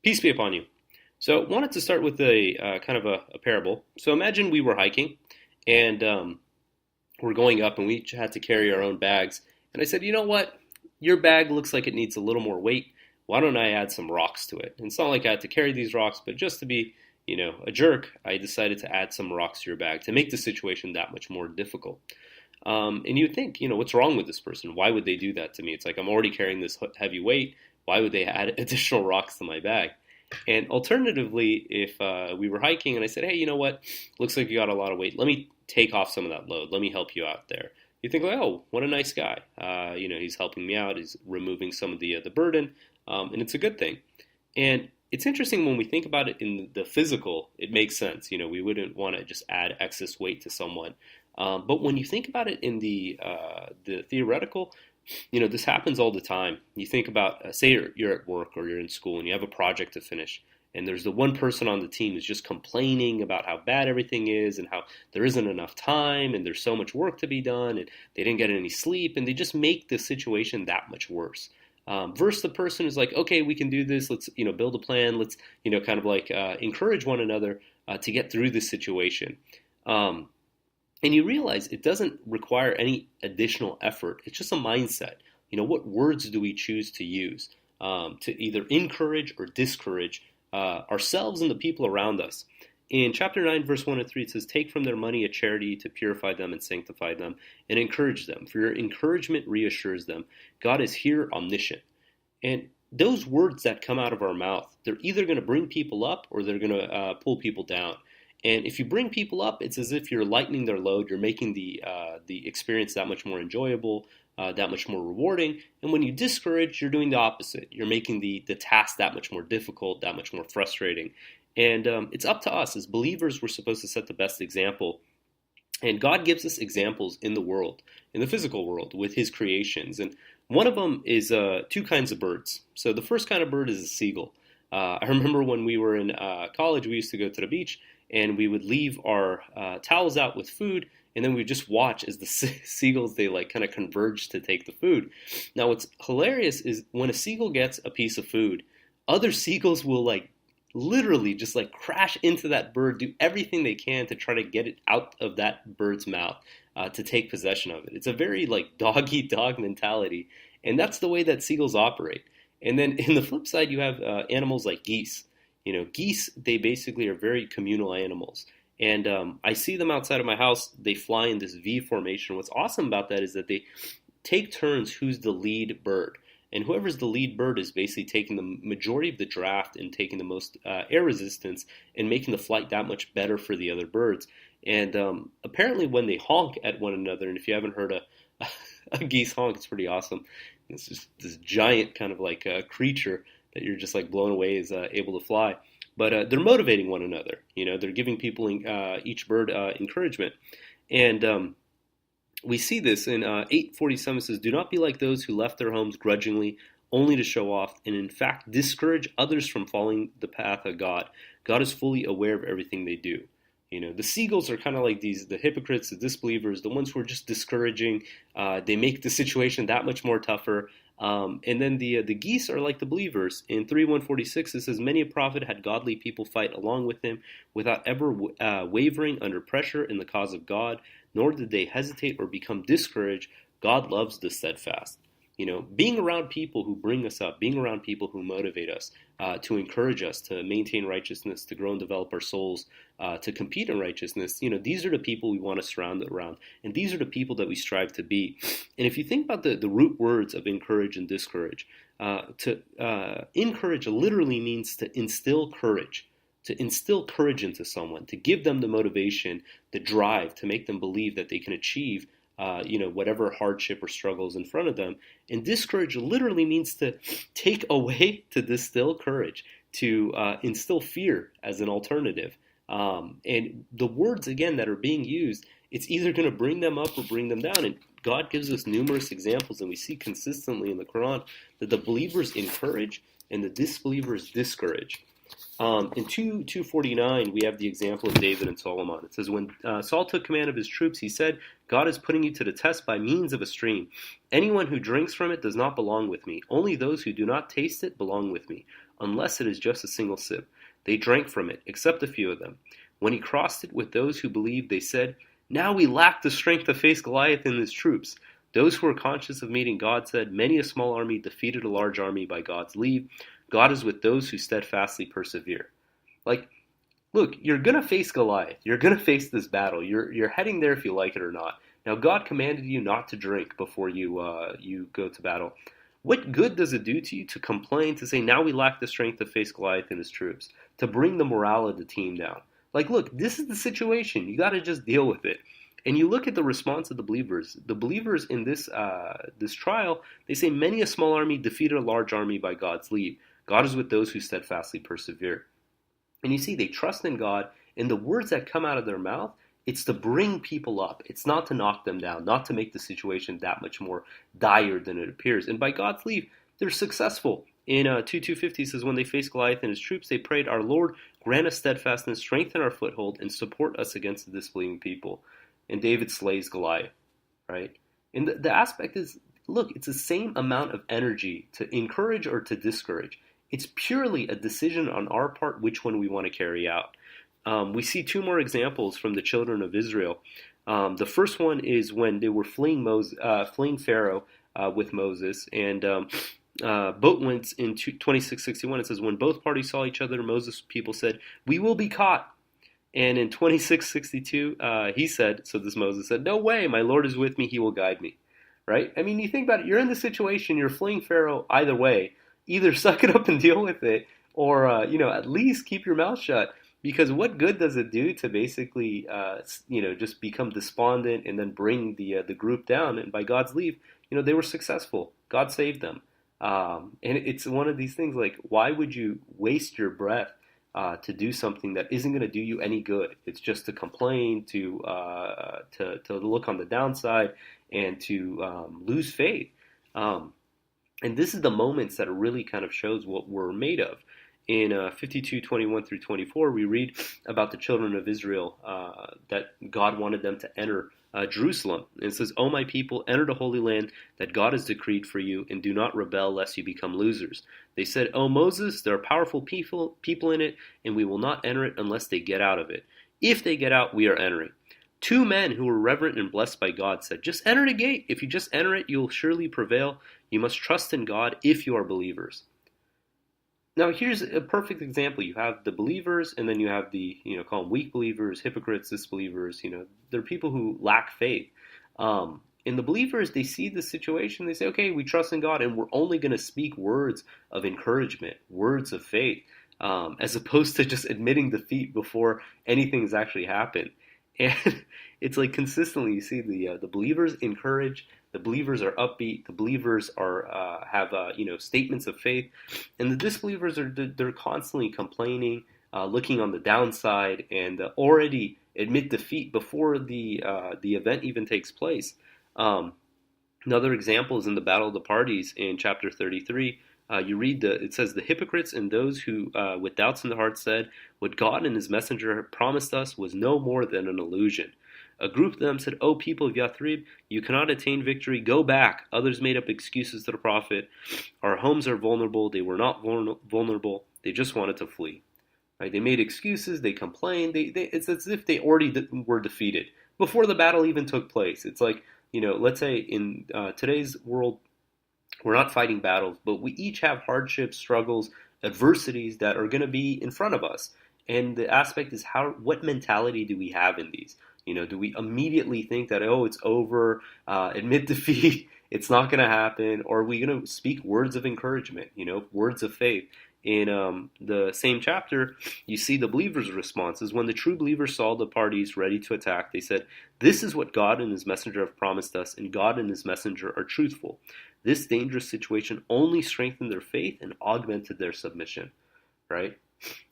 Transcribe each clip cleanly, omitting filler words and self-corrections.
Peace be upon you. So, wanted to start with a kind of a parable. So, imagine we were hiking and we're going up, and we each had to carry our own bags. And I said, you know what? Your bag looks like it needs a little more weight. Why don't I add some rocks to it? And it's not like I had to carry these rocks, but just to be, a jerk, I decided to add some rocks to your bag to make the situation that much more difficult. And you'd think, what's wrong with this person? Why would they do that to me? It's like I'm already carrying this heavy weight. Why would they add additional rocks to my bag? And alternatively, if we were hiking and I said, hey, you know what? Looks like you got a lot of weight. Let me take off some of that load. Let me help you out there. You think, like, oh, what a nice guy. He's helping me out. He's removing some of the burden, and it's a good thing. And it's interesting when we think about it in the physical, it makes sense. We wouldn't want to just add excess weight to someone. But when you think about it in the theoretical, this happens all the time. You think about, say you're at work or you're in school and you have a project to finish, and there's the one person on the team who's just complaining about how bad everything is and how there isn't enough time and there's so much work to be done and they didn't get any sleep, and they just make the situation that much worse. Versus the person who's like, okay, we can do this. Let's, build a plan. Let's, kind of like encourage one another to get through this situation. And you realize it doesn't require any additional effort. It's just a mindset. What words do we choose to use to either encourage or discourage ourselves and the people around us? In chapter 9, verse 1 and 3, it says, take from their money a charity to purify them and sanctify them and encourage them. For your encouragement reassures them. God is here omniscient. And those words that come out of our mouth, they're either going to bring people up or they're going to pull people down. And if you bring people up, it's as if you're lightening their load. You're making the experience that much more enjoyable, that much more rewarding. And when you discourage, you're doing the opposite. You're making the task that much more difficult, that much more frustrating. And it's up to us. As believers, we're supposed to set the best example. And God gives us examples in the world, in the physical world, with his creations. And one of them is two kinds of birds. So the first kind of bird is a seagull. I remember when we were in college, we used to go to the beach, and we would leave our towels out with food, and then we would just watch as the seagulls, they like kind of converge to take the food. Now what's hilarious is when a seagull gets a piece of food, other seagulls will like literally just like crash into that bird, do everything they can to try to get it out of that bird's mouth to take possession of it. It's a very like dog-eat-dog mentality, and that's the way that seagulls operate. And then in the flip side, you have animals like geese. Geese, they basically are very communal animals. And I see them outside of my house. They fly in this V formation. What's awesome about that is that they take turns who's the lead bird. And whoever's the lead bird is basically taking the majority of the draft and taking the most air resistance and making the flight that much better for the other birds. And apparently when they honk at one another, and if you haven't heard a geese honk, it's pretty awesome. It's just this giant kind of like creature that you're just like blown away is able to fly. But they're motivating one another. They're giving people, each bird, encouragement. And we see this in 8:47. It says, do not be like those who left their homes grudgingly, only to show off, and in fact discourage others from following the path of God. God is fully aware of everything they do. The seagulls are kind of like the hypocrites, the disbelievers, the ones who are just discouraging. They make the situation that much more tougher. And then the geese are like the believers. In 3:146, it says, many a prophet had godly people fight along with him without ever wavering under pressure in the cause of God, nor did they hesitate or become discouraged. God loves the steadfast. Being around people who bring us up, being around people who motivate us, to encourage us to maintain righteousness, to grow and develop our souls, to compete in righteousness, these are the people we want to surround around. And these are the people that we strive to be. And if you think about the root words of encourage and discourage, to encourage literally means to instill courage. To instill courage into someone, to give them the motivation, the drive, to make them believe that they can achieve whatever hardship or struggles in front of them. And discourage literally means to take away, to distill courage, to instill fear as an alternative. And the words, again, that are being used, it's either going to bring them up or bring them down. And God gives us numerous examples, and we see consistently in the Quran that the believers encourage and the disbelievers discourage. In 2:49, we have the example of David and Solomon. It says, when Saul took command of his troops, he said, God is putting you to the test by means of a stream. Anyone who drinks from it does not belong with me. Only those who do not taste it belong with me. unless it is just a single sip. They drank from it, except a few of them. When he crossed it with those who believed, they said, "Now we lack the strength to face Goliath and his troops." Those who were conscious of meeting God said, "Many a small army defeated a large army by God's leave. God is with those who steadfastly persevere." Like, look, you're going to face Goliath. You're going to face this battle. You're heading there if you like it or not. Now, God commanded you not to drink before you go to battle. What good does it do to you to complain, to say, now we lack the strength to face Goliath and his troops, to bring the morale of the team down? Like, look, this is the situation. You got to just deal with it. And you look at the response of the believers. The believers in this trial, they say, "Many a small army defeated a large army by God's leave. God is with those who steadfastly persevere." And you see, they trust in God, and the words that come out of their mouth, it's to bring people up. It's not to knock them down, not to make the situation that much more dire than it appears. And by God's leave, they're successful. In 2:250 it says, "When they faced Goliath and his troops, they prayed, 'Our Lord, grant us steadfastness, strengthen our foothold, and support us against the disbelieving people.'" And David slays Goliath, right? And the aspect is, look, it's the same amount of energy to encourage or to discourage. It's purely a decision on our part which one we want to carry out. We see two more examples from the children of Israel. The first one is when they were fleeing Pharaoh with Moses, and boat went in 26:61. It says, "When both parties saw each other, Moses' people said, 'We will be caught.' And in 26:62, he said, so this Moses said, 'No way, my Lord is with me, he will guide me.'" Right? I mean, you think about it, you're in the situation, you're fleeing Pharaoh either way. Either suck it up and deal with it, or, at least keep your mouth shut. Because what good does it do to basically, just become despondent and then bring the group down? And by God's leave, they were successful. God saved them. And it's one of these things like, why would you waste your breath to do something that isn't going to do you any good? It's just to complain, to look on the downside, and to lose faith. And this is the moments that really kind of shows what we're made of. In 52:21 through 24, we read about the children of Israel that God wanted them to enter Jerusalem. And it says, "O my people, enter the Holy Land that God has decreed for you, and do not rebel lest you become losers." They said, "O Moses, there are powerful people in it, and we will not enter it unless they get out of it. If they get out, we are entering." Two men who were reverent and blessed by God said, "Just enter the gate. If you just enter it, you will surely prevail. You must trust in God if you are believers." Now, here's a perfect example. You have the believers, and then you have the, call them weak believers, hypocrites, disbelievers. They're people who lack faith. And the believers, they see the situation. They say, okay, we trust in God, and we're only going to speak words of encouragement, words of faith, as opposed to just admitting defeat before anything has actually happened. And it's like consistently you see the believers encourage, the believers are upbeat, the believers are have statements of faith, and the disbelievers they're constantly complaining, looking on the downside, and already admit defeat before the event even takes place. Another example is in the Battle of the Parties in chapter 33. You read it says, "The hypocrites and those who with doubts in their hearts said, 'What God and his messenger promised us was no more than an illusion.' A group of them said, 'O people of Yathrib, you cannot attain victory. Go back.' Others made up excuses to the prophet. 'Our homes are vulnerable.' They were not vulnerable. They just wanted to flee." Right? They made excuses. They complained. It's as if they already were defeated before the battle even took place. It's like, let's say in today's world, we're not fighting battles, but we each have hardships, struggles, adversities that are going to be in front of us. And the aspect is what mentality do we have in these? Do we immediately think that, oh, it's over, admit defeat, it's not going to happen? Or are we going to speak words of encouragement, words of faith? In the same chapter, you see the believers' responses. When the true believers saw the parties ready to attack, they said, "This is what God and his messenger have promised us, and God and his messenger are truthful." This dangerous situation only strengthened their faith and augmented their submission, right?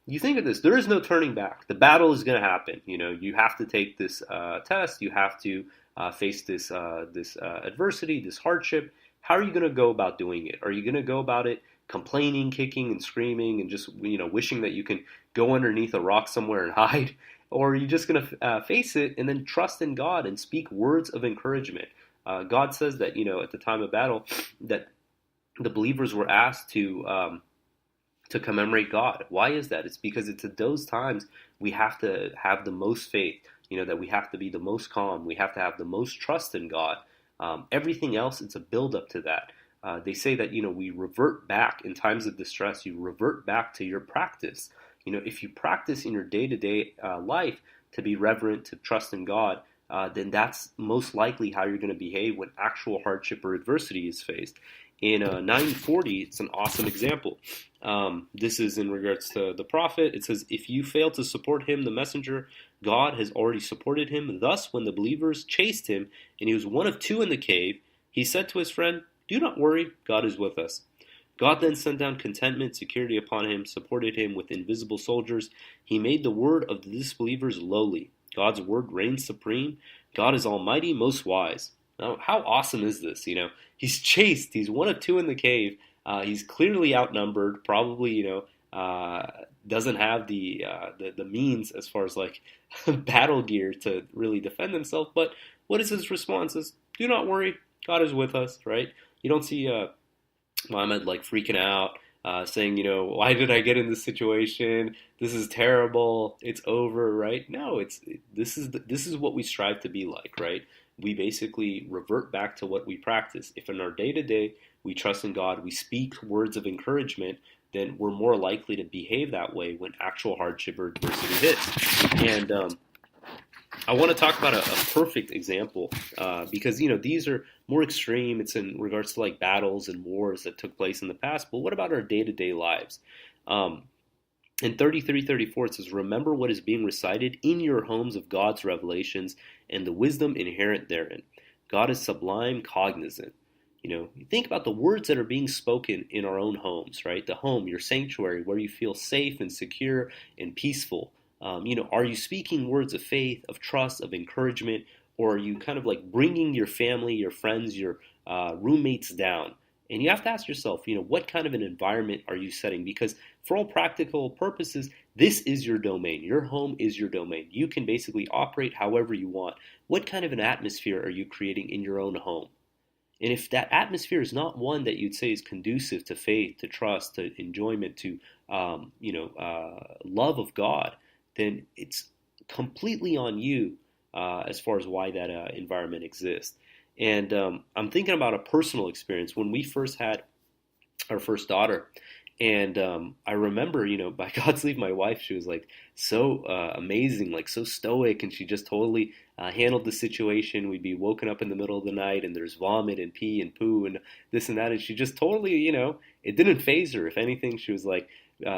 You think of this, there is no turning back. The battle is going to happen. You have to take this test. You have to face this adversity, this hardship. How are you going to go about doing it? Are you going to go about it complaining, kicking, and screaming, and just wishing that you can go underneath a rock somewhere and hide? Or are you just going to face it and then trust in God and speak words of encouragement? God says that, at the time of battle, that the believers were asked to to commemorate God. Why is that? It's because it's at those times we have to have the most faith, that we have to be the most calm, we have to have the most trust in God. Everything else, it's a build up to that. They say that, we revert back in times of distress, you revert back to your practice. If you practice in your day to day life to be reverent, to trust in God, then that's most likely how you're going to behave when actual hardship or adversity is faced. In 940, it's an awesome example. This is in regards to the prophet. It says, if you fail to support him, the messenger, God has already supported him. Thus, when the believers chased him, and he was one of two in the cave, he said to his friend, do not worry, God is with us. God then sent down contentment, security upon him, supported him with invisible soldiers. He made the word of the disbelievers lowly. God's word reigns supreme. God is almighty, most wise. Now, how awesome is this? He's chased. He's one of two in the cave. He's clearly outnumbered. Probably, doesn't have the means as far as like battle gear to really defend himself. But what is his response? Is do not worry, God is with us. Right? You don't see Muhammad like freaking out, saying, why did I get in this situation? This is terrible. It's over. Right? No, this is what we strive to be like. Right? We basically revert back to what we practice. If in our day-to-day we trust in God, we speak words of encouragement, then we're more likely to behave that way when actual hardship or adversity hits. And I want to talk about a perfect example because, these are more extreme. It's in regards to like battles and wars that took place in the past. But what about our day-to-day lives? In 33:34, it says, remember what is being recited in your homes of God's revelations and the wisdom inherent therein. God is sublime, cognizant. You think about the words that are being spoken in our own homes, right? The home, your sanctuary, where you feel safe and secure and peaceful. Are you speaking words of faith, of trust, of encouragement, or are you kind of like bringing your family, your friends, your roommates down? And you have to ask yourself, what kind of an environment are you setting? Because for all practical purposes, this is your domain. Your home is your domain. You can basically operate however you want. What kind of an atmosphere are you creating in your own home? And if that atmosphere is not one that you'd say is conducive to faith, to trust, to enjoyment, to love of God, then it's completely on you as far as why that environment exists. And I'm thinking about a personal experience when we first had our first daughter. And I remember, by God's leave, my wife, she was like so amazing, like so stoic, and she just totally handled the situation. We'd be woken up in the middle of the night and there's vomit and pee and poo and this and that. And she just totally, it didn't faze her. If anything, she was like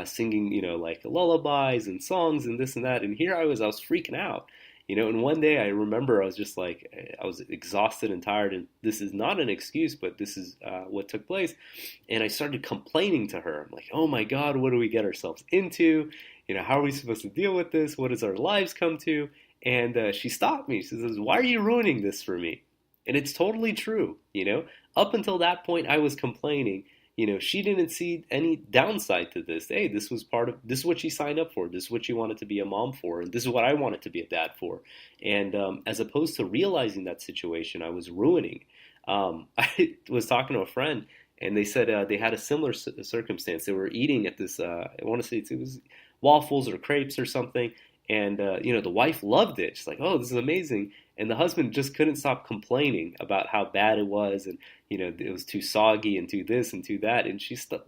singing, like lullabies and songs and this and that. And here I was freaking out. And one day I remember I was just like, I was exhausted and tired, and this is not an excuse, but this is what took place. And I started complaining to her. I'm like, oh my God, what do we get ourselves into? How are we supposed to deal with this? What does our lives come to? And she stopped me. She says, why are you ruining this for me? And it's totally true. Up until that point, I was complaining. She didn't see any downside to this. Hey, this is what she signed up for. This is what she wanted to be a mom for. And this is what I wanted to be a dad for. And as opposed to realizing that situation, I was ruining. I was talking to a friend, and they said they had a similar circumstance. They were eating at this, I want to say it was waffles or crepes or something. And, the wife loved it. She's like, oh, this is amazing. And the husband just couldn't stop complaining about how bad it was. And, it was too soggy and too this and too that. And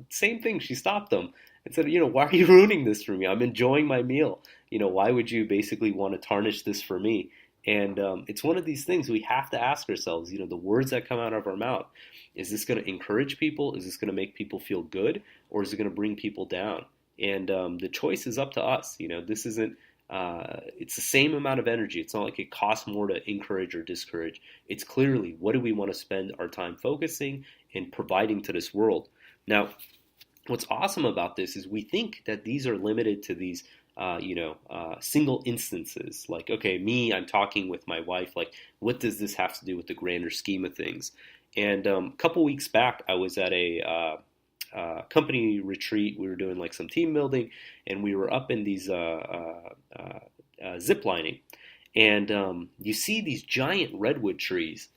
same thing. She stopped them and said, why are you ruining this for me? I'm enjoying my meal. Why would you basically want to tarnish this for me? And it's one of these things we have to ask ourselves, the words that come out of our mouth. Is this going to encourage people? Is this going to make people feel good? Or is it going to bring people down? And the choice is up to us. This isn't, it's the same amount of energy. It's not like it costs more to encourage or discourage. It's clearly, what do we want to spend our time focusing and providing to this world? Now, what's awesome about this is we think that these are limited to these, single instances. Like, okay, I'm talking with my wife. Like, what does this have to do with the grander scheme of things? And a couple weeks back, I was at a company retreat. We were doing like some team building, and we were up in these zip lining, and you see these giant redwood trees,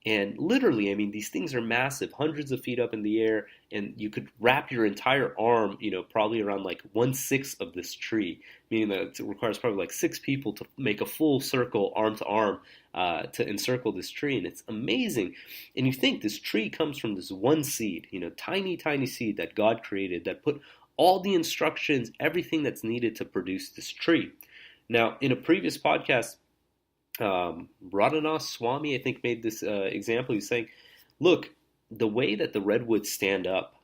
And literally, I mean, these things are massive, hundreds of feet up in the air, and you could wrap your entire arm, probably around like 1/6 of this tree, meaning that it requires probably like 6 people to make a full circle, arm to arm, to encircle this tree. And it's amazing. And you think this tree comes from this one seed, tiny, tiny seed that God created that put all the instructions, everything that's needed to produce this tree. Now, in a previous podcast, Radhanath Swami, I think, made this example. He's saying, look, the way that the redwoods stand up,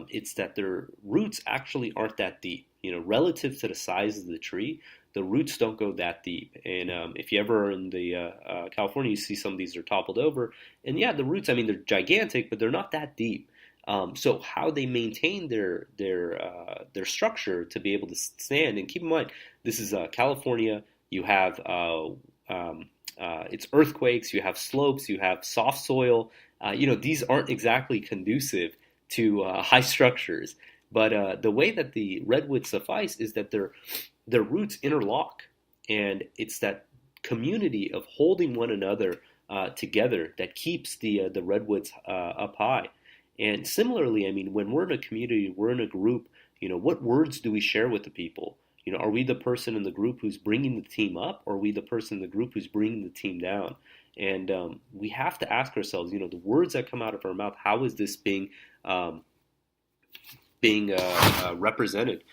it's that their roots actually aren't that deep. Relative to the size of the tree, the roots don't go that deep. And if you ever are in the California, you see some of these are toppled over. And yeah, the roots, I mean, they're gigantic, but they're not that deep. So how they maintain their structure to be able to stand, and keep in mind, this is California. You have it's earthquakes, you have slopes, you have soft soil. These aren't exactly conducive to high structures. But the way that the redwoods suffice is that their roots interlock, and it's that community of holding one another together that keeps the redwoods up high. And similarly, I mean, when we're in a community, we're in a group. What words do we share with the people? Are we the person in the group who's bringing the team up, or are we the person in the group who's bringing the team down? And we have to ask ourselves, the words that come out of our mouth, how is this being represented?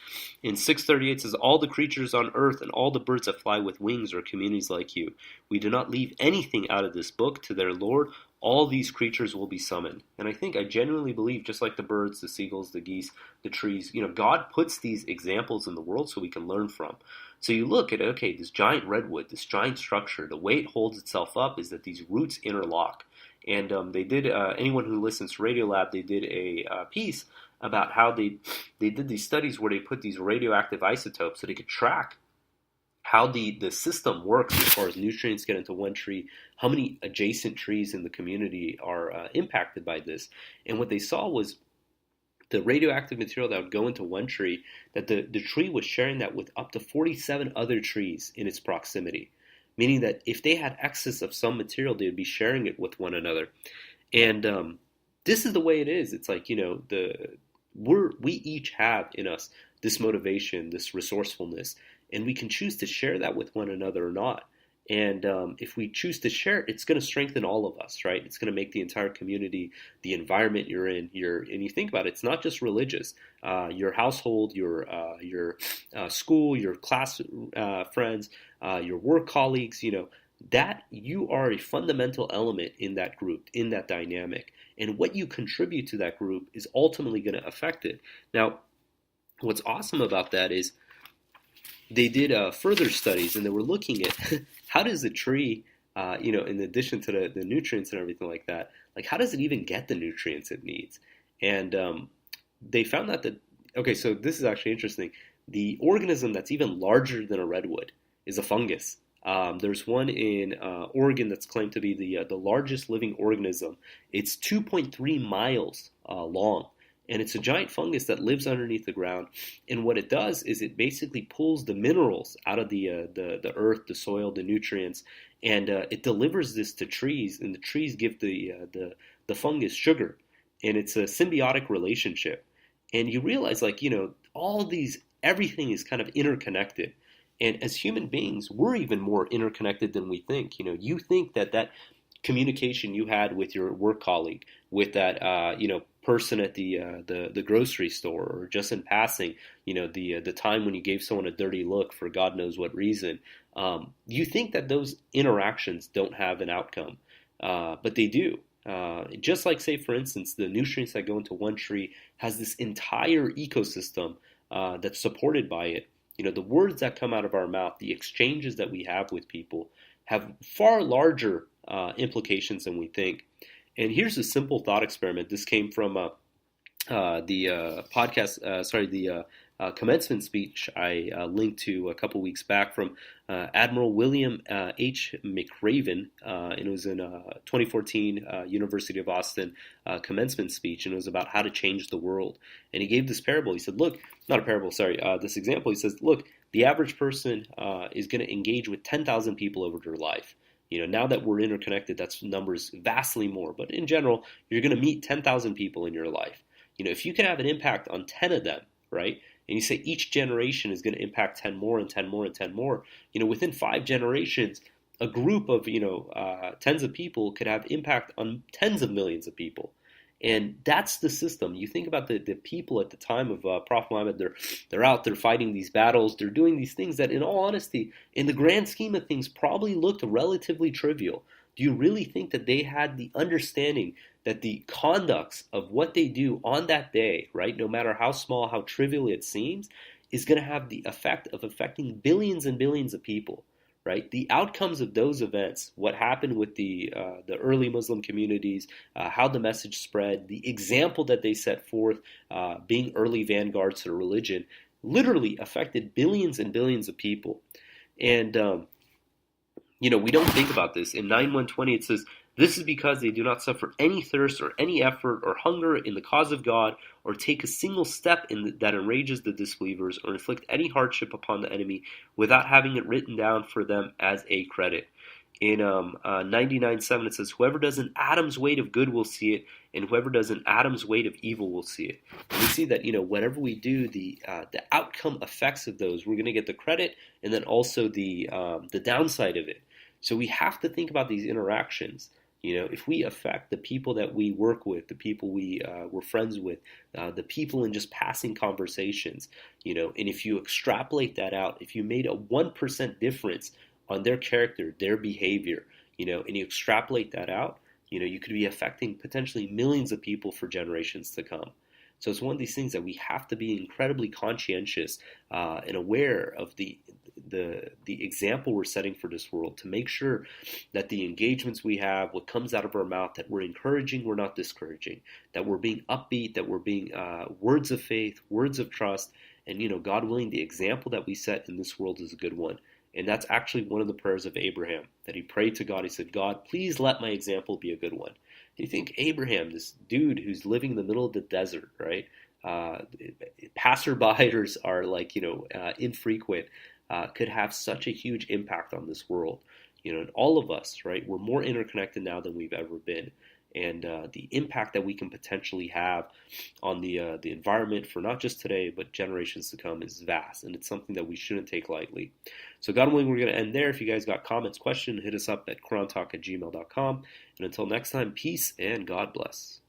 In 638 it says, all the creatures on earth and all the birds that fly with wings are communities like you. We do not leave anything out of this book. To their Lord, all these creatures will be summoned. And I genuinely believe, just like the birds, the seagulls, the geese, the trees, God puts these examples in the world so we can learn from. So you look at, okay, this giant redwood, this giant structure, the way it holds itself up is that these roots interlock. And they did, anyone who listens to Radiolab, they did a piece about how they did these studies where they put these radioactive isotopes so they could track how the system works as far as nutrients get into one tree, how many adjacent trees in the community are impacted by this. And what they saw was the radioactive material that would go into one tree, that the tree was sharing that with up to 47 other trees in its proximity. Meaning that if they had excess of some material, they would be sharing it with one another. And this is the way it is. It's like, we each have in us this motivation, this resourcefulness, and we can choose to share that with one another or not. And if we choose to share it, it's going to strengthen all of us, right? It's going to make the entire community, the environment you're in, and you think about it, it's not just religious. Your household, your school, your class friends, your work colleagues, that you are a fundamental element in that group, in that dynamic. And what you contribute to that group is ultimately going to affect it. Now, what's awesome about that is they did further studies, and they were looking at how does the tree, in addition to the nutrients and everything like that, like how does it even get the nutrients it needs? And they found out that, okay, so this is actually interesting. The organism that's even larger than a redwood is a fungus. There's one in Oregon that's claimed to be the largest living organism. It's 2.3 miles long. And it's a giant fungus that lives underneath the ground. And what it does is it basically pulls the minerals out of the earth, the soil, the nutrients, and it delivers this to trees. And the trees give the fungus sugar. And it's a symbiotic relationship. And you realize, all these, everything is kind of interconnected. And as human beings, we're even more interconnected than we think. You think that communication you had with your work colleague, with that person at the grocery store, or just in passing, the time when you gave someone a dirty look for God knows what reason, you think that those interactions don't have an outcome, but they do. Just like, say, for instance, the nutrients that go into one tree has this entire ecosystem that's supported by it. The words that come out of our mouth, the exchanges that we have with people, have far larger implications than we think. And here's a simple thought experiment. This came from the commencement speech I linked to a couple weeks back from Admiral William H. McRaven, and it was in 2014 University of Austin commencement speech, and it was about how to change the world. And he gave this parable. He said, look, not a parable, sorry, this example. He says, look, the average person is going to engage with 10,000 people over their life. Now that we're interconnected, that's numbers vastly more. But in general, you're going to meet 10,000 people in your life. If you can have an impact on 10 of them, right? And you say each generation is going to impact 10 more and 10 more and 10 more, within 5 generations, a group of, tens of people could have impact on tens of millions of people. And that's the system. You think about the people at the time of Prophet Muhammad, they're out there fighting these battles, they're doing these things that, in all honesty, in the grand scheme of things, probably looked relatively trivial. Do you really think that they had the understanding that the conducts of what they do on that day, right, no matter how small, how trivial it seems, is going to have the effect of affecting billions and billions of people? Right, the outcomes of those events, what happened with the early Muslim communities, how the message spread, the example that they set forth, being early vanguards to the religion, literally affected billions and billions of people. And we don't think about this. In 9:120 it says, "This is because they do not suffer any thirst or any effort or hunger in the cause of God, or take a single step that enrages the disbelievers, or inflict any hardship upon the enemy without having it written down for them as a credit." In 99:7 it says, "Whoever does an atom's weight of good will see it, and whoever does an atom's weight of evil will see it." And we see that whatever we do, the outcome effects of those, we're going to get the credit, and then also the downside of it. So we have to think about these interactions. If we affect the people that we work with, the people we're friends with, the people in just passing conversations, and if you extrapolate that out, if you made a 1% difference on their character, their behavior, and you extrapolate that out, you could be affecting potentially millions of people for generations to come. So it's one of these things that we have to be incredibly conscientious and aware of the example we're setting for this world, to make sure that the engagements we have, what comes out of our mouth, that we're encouraging, we're not discouraging, that we're being upbeat, that we're being words of faith, words of trust, and God willing, the example that we set in this world is a good one. And that's actually one of the prayers of Abraham, that he prayed to God. He said, "God, please let my example be a good one." You think Abraham, this dude who's living in the middle of the desert, right? Passerbyers are infrequent, could have such a huge impact on this world. And all of us, right? We're more interconnected now than we've ever been. And the impact that we can potentially have on the environment for not just today, but generations to come is vast. And it's something that we shouldn't take lightly. So God willing, we're going to end there. If you guys got comments, questions, hit us up at QuranTalk@gmail.com. And until next time, peace and God bless.